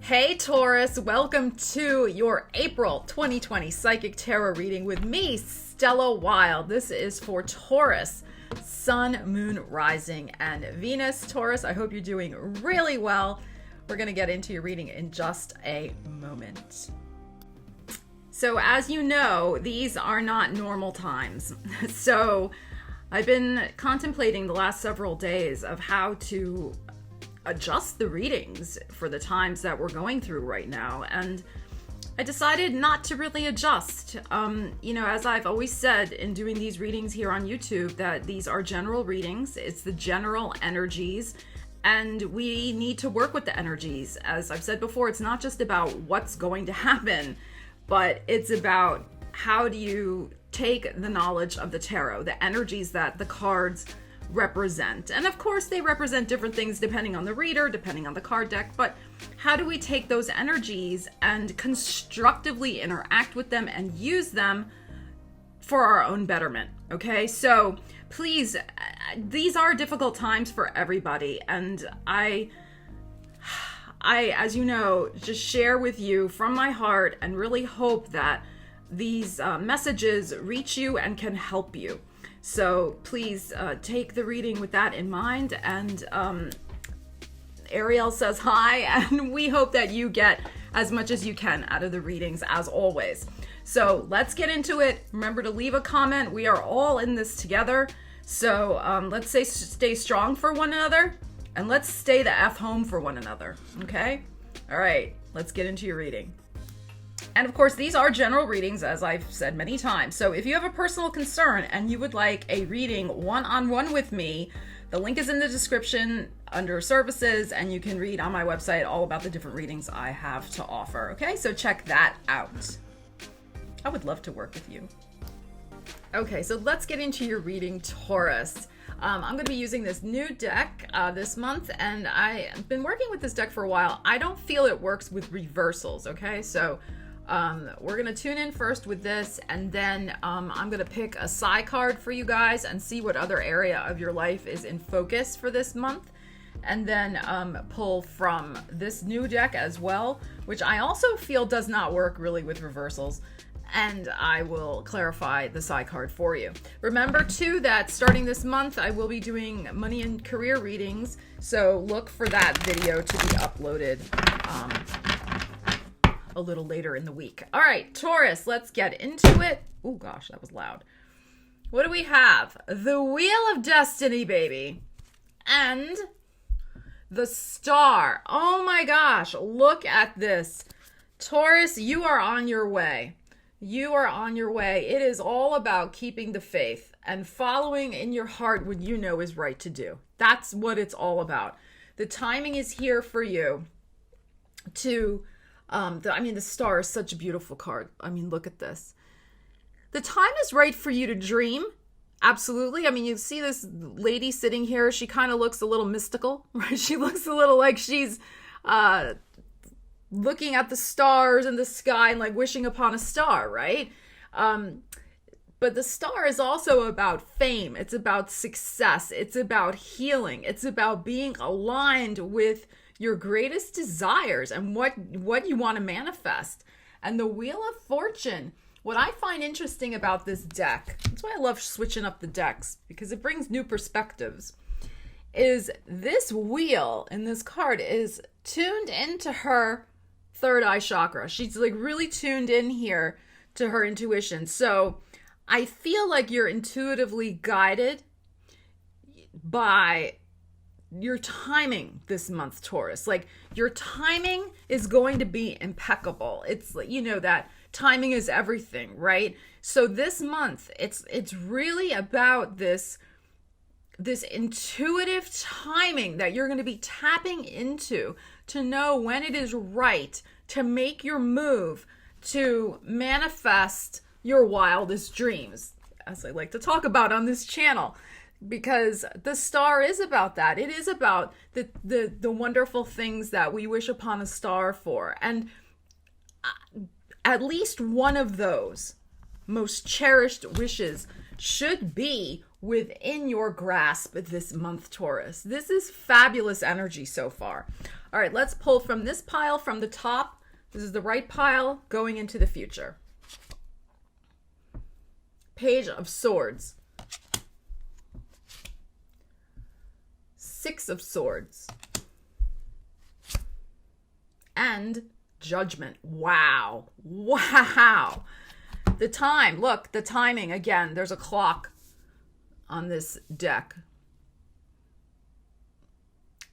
Hey Taurus, welcome to your April 2020 Psychic Tarot reading with me, Stella Wilde. This is for Taurus, Sun, Moon, Rising, and Venus. Taurus, I hope you're doing really well. We're going to get into your reading in just a moment. So as you know, these are not normal times. So I've been contemplating the last several days of how to adjust the readings for the times that we're going through right now. And I decided not to really adjust. As I've always said in doing these readings here on YouTube, that these are general readings. It's the general energies, and we need to work with the energies. As I've said before, it's not just about what's going to happen, but it's about how do you take the knowledge of the tarot, the energies that the cards represent. And of course, they represent different things depending on the reader, depending on the card deck, but how do we take those energies and constructively interact with them and use them for our own betterment? Okay, so please, these are difficult times for everybody, and I, as you know, just share with you from my heart and really hope that these messages reach you and can help you. So please take the reading with that in mind. And Ariel says hi, and we hope that you get as much as you can out of the readings as always. So let's get into it. Remember to leave a comment. We are all in this together. So let's stay strong for one another, and let's stay the F home for one another. Okay? All right, let's get into your reading. And of course, these are general readings, as I've said many times. So if you have a personal concern and you would like a reading one-on-one with me, the link is in the description under services, and you can read on my website all about the different readings I have to offer. Okay, so check that out. I would love to work with you. Okay, so let's get into your reading, Taurus. I'm going to be using this new deck this month, and I've been working with this deck for a while. I don't feel it works with reversals, okay? So we're going to tune in first with this, and then I'm going to pick a psi card for you guys and see what other area of your life is in focus for this month, and then pull from this new deck as well, which I also feel does not work really with reversals, and I will clarify the psi card for you. Remember too that starting this month I will be doing money and career readings, so look for that video to be uploaded a little later in the week. All right, Taurus, let's get into it. Oh gosh, that was loud. What do we have? The Wheel of Destiny, baby. And the Star. Oh my gosh, look at this. Taurus, you are on your way. You are on your way. It is all about keeping the faith and following in your heart what you know is right to do. That's what it's all about. The timing is here for you to the Star is such a beautiful card. I mean, look at this. The time is right for you to dream. Absolutely. I mean, you see this lady sitting here. She kind of looks a little mystical, right? She looks a little like she's looking at the stars in the sky and like wishing upon a star, right? But the Star is also about fame. It's about success. It's about healing. It's about being aligned with your greatest desires and what you want to manifest. And the Wheel of Fortune, what I find interesting about this deck, that's why I love switching up the decks, because it brings new perspectives, is this wheel in this card is tuned into her third eye chakra. She's like really tuned in here to her intuition. So I feel like you're intuitively guided by your timing this month, Taurus. Like, your timing is going to be impeccable. It's like, you know, that timing is everything, right? So this month, it's really about this intuitive timing that you're going to be tapping into to know when it is right to make your move to manifest your wildest dreams, as I like to talk about on this channel. Because the Star is about that. It is about the wonderful things that we wish upon a star for. And at least one of those most cherished wishes should be within your grasp this month, Taurus. This is fabulous energy so far. All right, let's pull from this pile from the top. This is the right pile going into the future. Page of Swords. Six of Swords. And Judgment. Wow. Wow. The time, look, the timing again. There's a clock on this deck.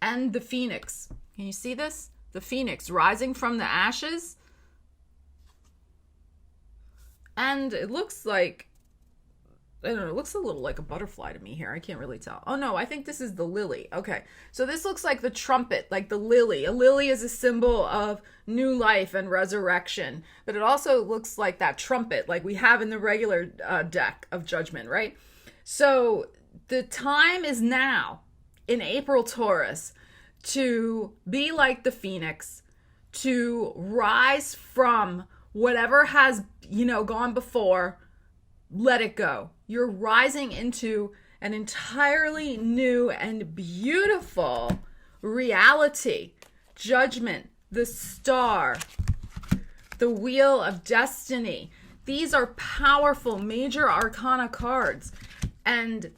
And the Phoenix. Can you see this? The Phoenix rising from the ashes. And it looks like, I don't know, it looks a little like a butterfly to me here. I can't really tell. Oh no, I think this is the lily. Okay, so this looks like the trumpet, like the lily. A lily is a symbol of new life and resurrection, but it also looks like that trumpet, like we have in the regular deck of Judgment, right? So the time is now in April, Taurus, to be like the Phoenix, to rise from whatever has, gone before. Let it go. You're rising into an entirely new and beautiful reality. Judgment, the star, the wheel of destiny. These are powerful major arcana cards. And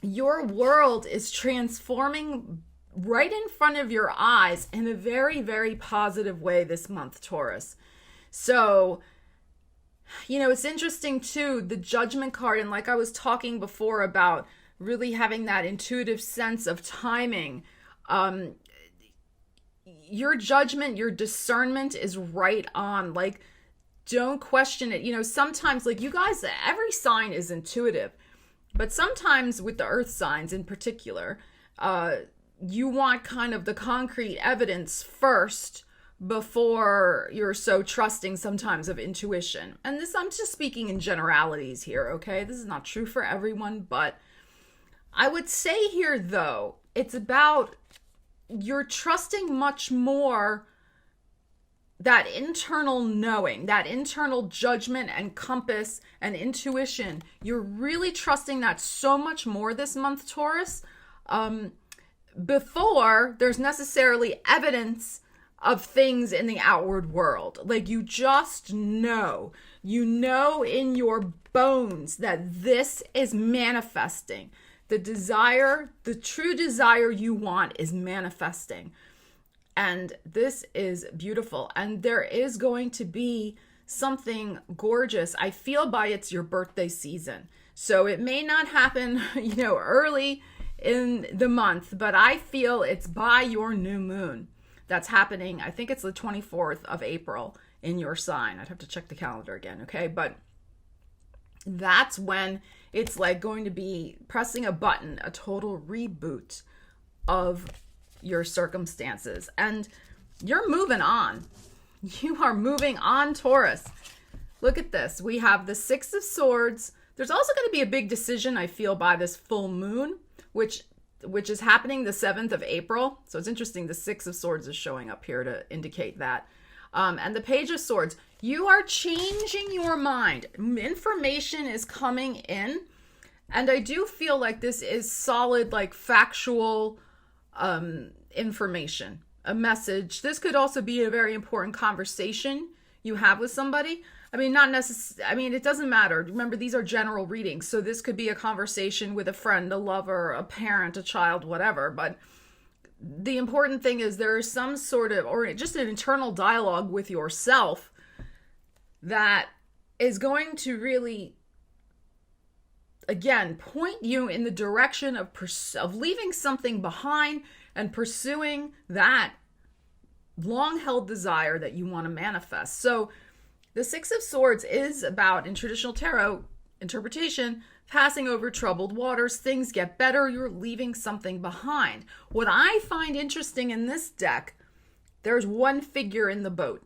your world is transforming right in front of your eyes in a very, very positive way this month, Taurus. So, it's interesting too, the Judgment card, and like I was talking before about really having that intuitive sense of timing. Your judgment, your discernment is right on. Like, don't question it. Sometimes, like you guys, every sign is intuitive, but sometimes with the earth signs in particular, you want kind of the concrete evidence first before you're so trusting sometimes of intuition. And this, I'm just speaking in generalities here, okay? This is not true for everyone, but I would say here, though, it's about you're trusting much more that internal knowing, that internal judgment and compass and intuition. You're really trusting that so much more this month, Taurus, before there's necessarily evidence of things in the outward world. Like, you just know in your bones that this is manifesting. The desire, the true desire you want is manifesting. And this is beautiful. And there is going to be something gorgeous. I feel by it's your birthday season. So it may not happen, early in the month, but I feel it's by your new moon. That's happening. I think it's the 24th of April in your sign. I'd have to check the calendar again, okay? But that's when it's like going to be pressing a button, a total reboot of your circumstances. And you're moving on. You are moving on, Taurus. Look at this. We have the Six of Swords. There's also going to be a big decision, I feel, by this full moon, which is happening the 7th of April. So it's interesting. The Six of Swords is showing up here to indicate that. And the Page of Swords, you are changing your mind. Information is coming in. And I do feel like this is solid, like factual information, a message. This could also be a very important conversation you have with somebody. I mean, not necessarily, I mean, it doesn't matter. Remember, these are general readings. So this could be a conversation with a friend, a lover, a parent, a child, whatever. But the important thing is there is some sort of, or just an internal dialogue with yourself that is going to really, again, point you in the direction of leaving something behind and pursuing that long-held desire that you want to manifest. So the Six of Swords is about, in traditional tarot interpretation, passing over troubled waters. Things get better. You're leaving something behind. What I find interesting in this deck, there's one figure in the boat.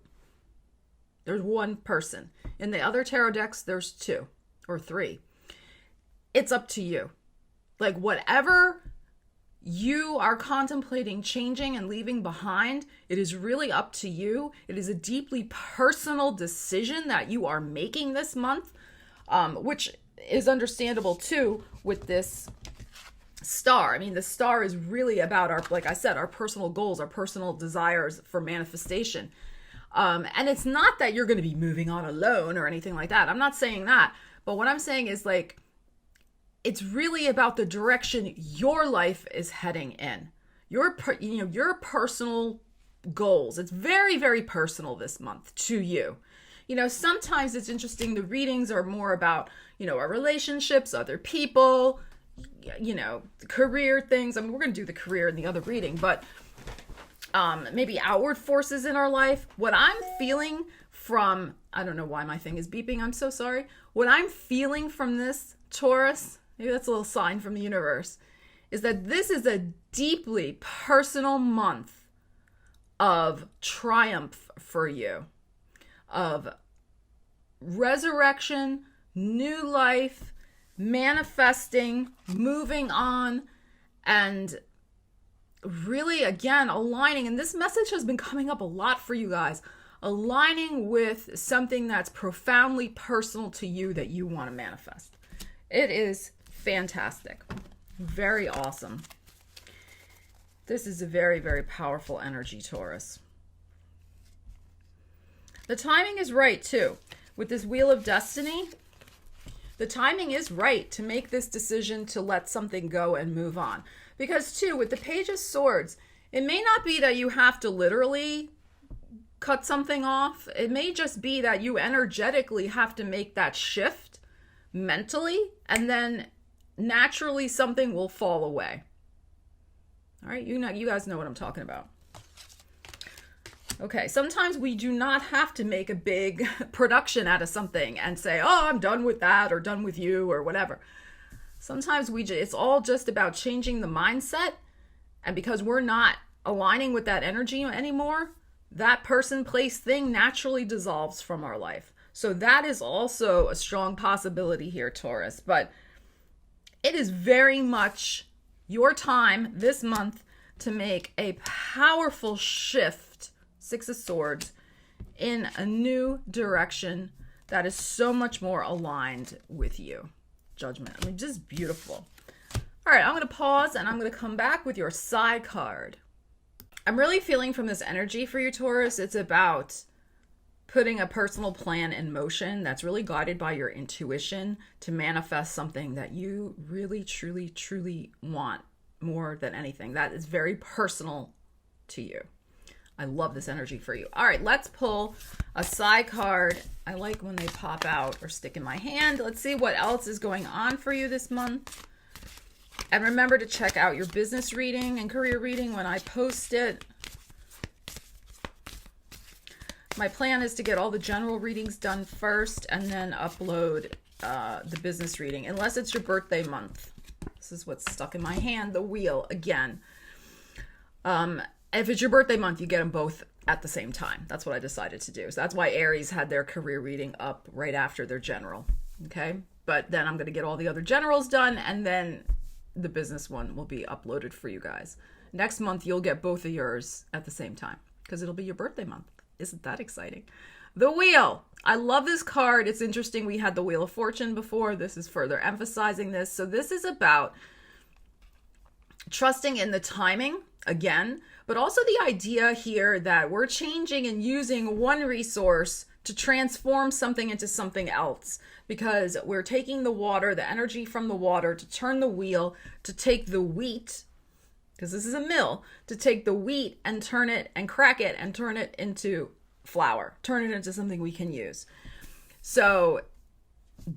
There's one person. In the other tarot decks, there's two or three. It's up to you. Like, whatever you are contemplating changing and leaving behind, it is really up to you. It is a deeply personal decision that you are making this month, which is understandable too with this star. I mean, the star is really about our, like I said, our personal goals, our personal desires for manifestation. And it's not that you're going to be moving on alone or anything like that. I'm not saying that. But what I'm saying is, like, it's really about the direction your life is heading in. Your personal goals. It's very, very personal this month to you. Sometimes it's interesting. The readings are more about, our relationships, other people, career things. I mean, we're going to do the career in the other reading, but maybe outward forces in our life. What I'm feeling from, I don't know why my thing is beeping. I'm so sorry. What I'm feeling from this, Taurus, maybe that's a little sign from the universe, is that this is a deeply personal month of triumph for you, of resurrection, new life, manifesting, moving on, and really, again, aligning. And this message has been coming up a lot for you guys. Aligning with something that's profoundly personal to you that you want to manifest. It is fantastic. Very awesome. This is a very, very powerful energy, Taurus. The timing is right, too. With this Wheel of Destiny, the timing is right to make this decision to let something go and move on. Because, too, with the Page of Swords, it may not be that you have to literally cut something off. It may just be that you energetically have to make that shift mentally, and then naturally something will fall away. All right, you guys know what I'm talking about. Okay, sometimes we do not have to make a big production out of something and say, oh, I'm done with that or done with you or whatever. Sometimes it's all just about changing the mindset. And because we're not aligning with that energy anymore, that person, place, thing naturally dissolves from our life. So that is also a strong possibility here, Taurus. But it is very much your time this month to make a powerful shift, Six of Swords, in a new direction that is so much more aligned with you. Judgment. I mean, just beautiful. All right, I'm going to pause and I'm going to come back with your side card. I'm really feeling from this energy for you, Taurus, it's about putting a personal plan in motion that's really guided by your intuition to manifest something that you really, truly, truly want more than anything. That is very personal to you. I love this energy for you. All right, let's pull a side card. I like when they pop out or stick in my hand. Let's see what else is going on for you this month. And remember to check out your business reading and career reading when I post it. My plan is to get all the general readings done first and then upload the business reading, unless it's your birthday month. This is what's stuck in my hand, the wheel again. If it's your birthday month, you get them both at the same time. That's what I decided to do. So that's why Aries had their career reading up right after their general. Okay. But then I'm going to get all the other generals done, and then the business one will be uploaded for you guys. Next month, you'll get both of yours at the same time because it'll be your birthday month. Isn't that exciting? The wheel. I love this card. It's interesting. We had the Wheel of Fortune before. This is further emphasizing this. So this is about trusting in the timing again, but also the idea here that we're changing and using one resource to transform something into something else, because we're taking the water, the energy from the water, to turn the wheel, to take the wheat, because this is a mill, to take the wheat and turn it and crack it and turn it into flour, turn it into something we can use. So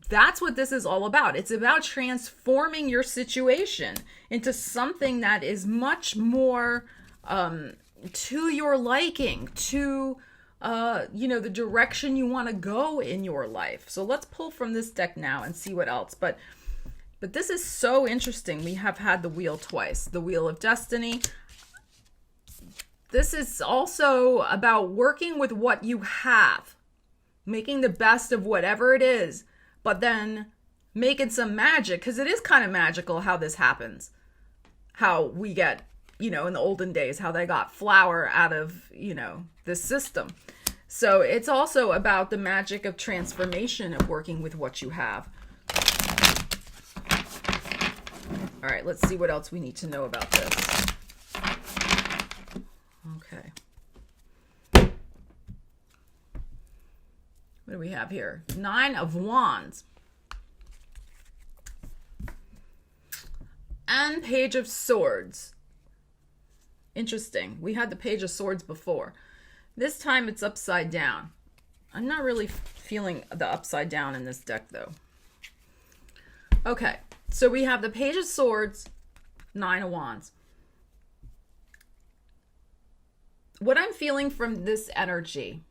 that's what this is all about. It's about transforming your situation into something that is much more to your liking, to the direction you want to go in your life. So let's pull from this deck now and see what else. But this is so interesting. We have had the wheel twice, the Wheel of Destiny. This is also about working with what you have, making the best of whatever it is, but then making some magic, because it is kind of magical how this happens. How we get, in the olden days, how they got flour out of, this system. So it's also about the magic of transformation of working with what you have. All All right, let's see what else we need to know about this. Okay. What do we have here? 9 of Wands. And Page of Swords. Interesting. We had the Page of Swords before. This time it's upside down. I'm not really feeling the upside down in this deck, though. Okay, so we have the Page of Swords, 9 of Wands. What I'm feeling from this energy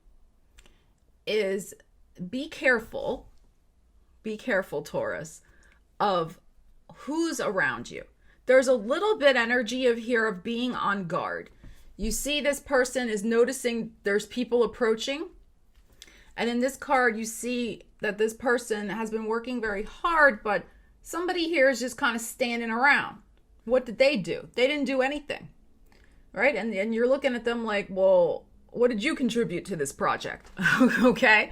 is be careful, Taurus, of who's around you. There's a little bit energy of here of being on guard. You see this person is noticing there's people approaching. And in this card, you see that this person has been working very hard, but somebody here is just kind of standing around. What did they do? They didn't do anything, right? And you're looking at them like, well, what did you contribute to this project? Okay.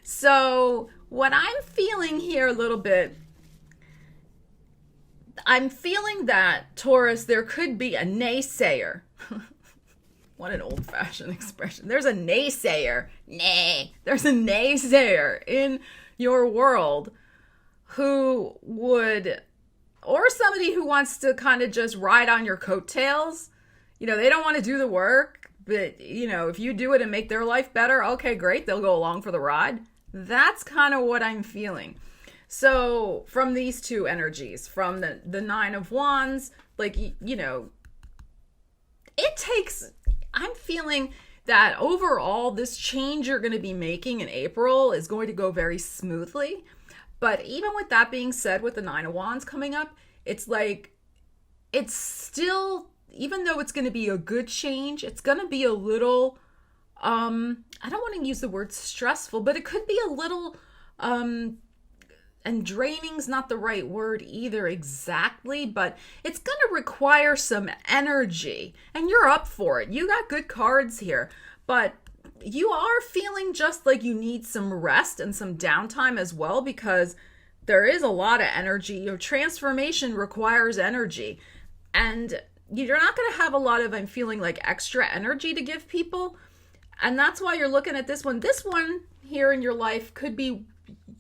So what I'm feeling here a little bit, I'm feeling that, Taurus, there could be a naysayer. What an old-fashioned expression. There's a naysayer. There's a naysayer in your world who would, or somebody who wants to kind of just ride on your coattails. You know, they don't want to do the work, but, you know, if you do it and make their life better, okay, great. They'll go along for the ride. That's kind of what I'm feeling. So from these two energies, from the 9 of Wands, like, you know, it takes, I'm feeling that overall this change you're going to be making in April is going to go very smoothly. But even with that being said, with the 9 of Wands coming up, it's like, it's still, even though it's going to be a good change, it's going to be a little, I don't want to use the word stressful, but it could be a little, and draining's not the right word either exactly, but it's going to require some energy, and you're up for it. You got good cards here, but you are feeling just like you need some rest and some downtime as well, because there is a lot of energy. Your transformation requires energy, and you're not going to have a lot of, I'm feeling like, extra energy to give people. And that's why you're looking at this one. This one here in your life could be,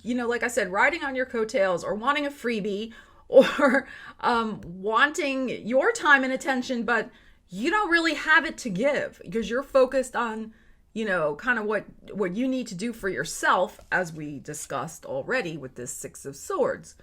you know, like I said, riding on your coattails or wanting a freebie or wanting your time and attention, but you don't really have it to give because you're focused on, you know, kind of what you need to do for yourself, as we discussed already with this 6 of Swords.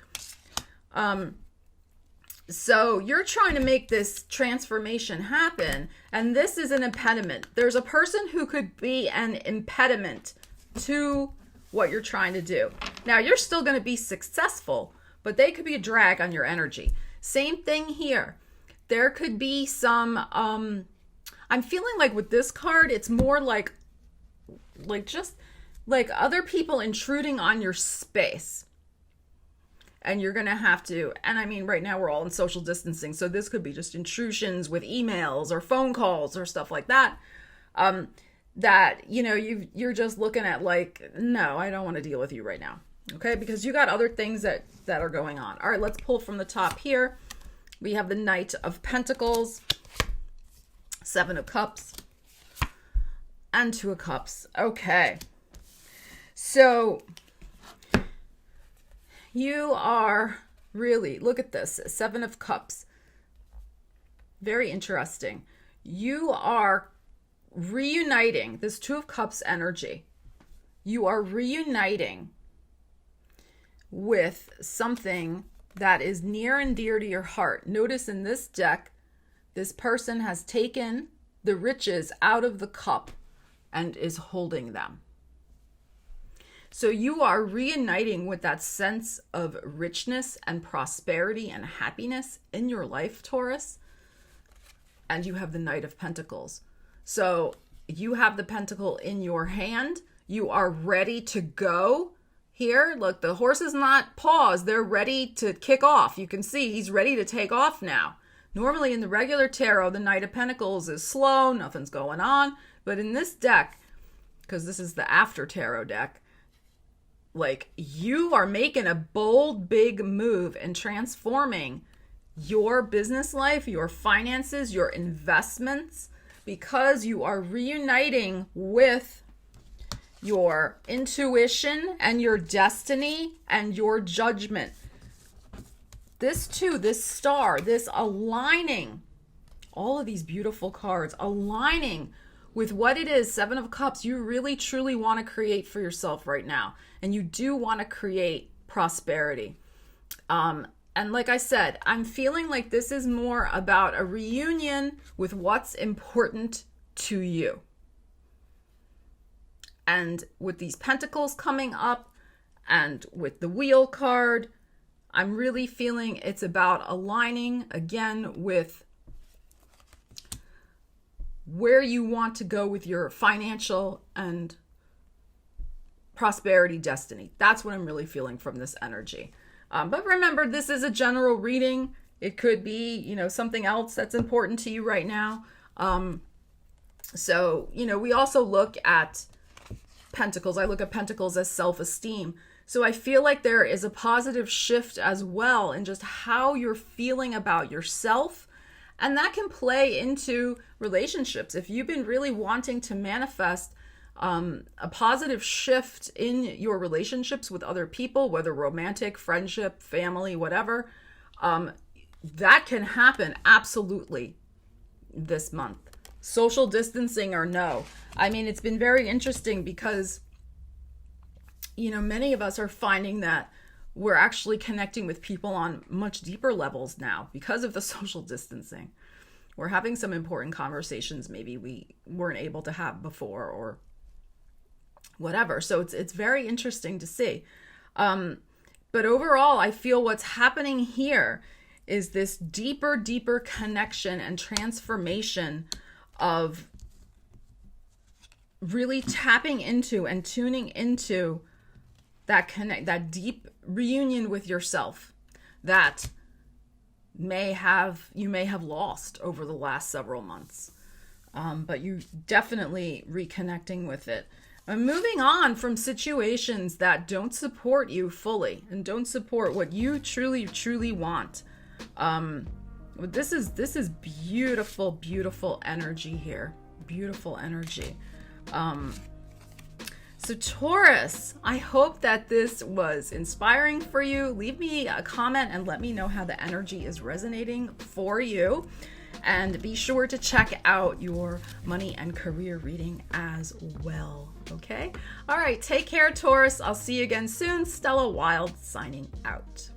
So you're trying to make this transformation happen, and this is an impediment. There's a person who could be an impediment to what you're trying to do. Now, you're still going to be successful, but they could be a drag on your energy. Same thing here. There could be some, I'm feeling like with this card, it's more like just like other people intruding on your space. And you're going to have to, and I mean, right now we're all in social distancing, so this could be just intrusions with emails or phone calls or stuff like that. That, you know, you're just looking at like, no, I don't want to deal with you right now. Okay, because you got other things that are going on. All right, let's pull from the top here. We have the Knight of Pentacles, 7 of Cups, and 2 of Cups. Okay, so you are really, look at this, 7 of Cups. Very interesting. You are reuniting this 2 of Cups energy. You are reuniting with something that is near and dear to your heart. Notice in this deck, this person has taken the riches out of the cup and is holding them. So you are reuniting with that sense of richness and prosperity and happiness in your life, Taurus. And you have the Knight of Pentacles. So you have the pentacle in your hand. You are ready to go here. Look, the horse is not paused. They're ready to kick off. You can see he's ready to take off now. Normally in the regular tarot, the Knight of Pentacles is slow. Nothing's going on. But in this deck, because this is the after tarot deck, like, you are making a bold, big move and transforming your business life, your finances, your investments, because you are reuniting with your intuition and your destiny and your judgment. This too, this star, this aligning, all of these beautiful cards, aligning with what it is, Seven of Cups, you really truly want to create for yourself right now. And you do want to create prosperity. And like I said, I'm feeling like this is more about a reunion with what's important to you. And with these pentacles coming up and with the wheel card, I'm really feeling it's about aligning again with where you want to go with your financial and prosperity destiny. That's what I'm really feeling from this energy. But remember, this is a general reading. It could be, something else that's important to you right now. So, we also look at pentacles. I look at pentacles as self-esteem. So I feel like there is a positive shift as well in just how you're feeling about yourself. And that can play into relationships. If you've been really wanting to manifest a positive shift in your relationships with other people, whether romantic, friendship, family, whatever, that can happen absolutely this month. Social distancing or no. I mean, it's been very interesting because, many of us are finding that we're actually connecting with people on much deeper levels now because of the social distancing. We're having some important conversations maybe we weren't able to have before or whatever. So it's very interesting to see. But overall, I feel what's happening here is this deeper connection and transformation of really tapping into and tuning into that deep reunion with yourself that you may have lost over the last several months. But you definitely reconnecting with it. And moving on from situations that don't support you fully and don't support what you truly want. This is beautiful energy here. Beautiful energy. So Taurus, I hope that this was inspiring for you. Leave me a comment and let me know how the energy is resonating for you. And be sure to check out your money and career reading as well. Okay? All right. Take care, Taurus. I'll see you again soon. Stella Wilde signing out.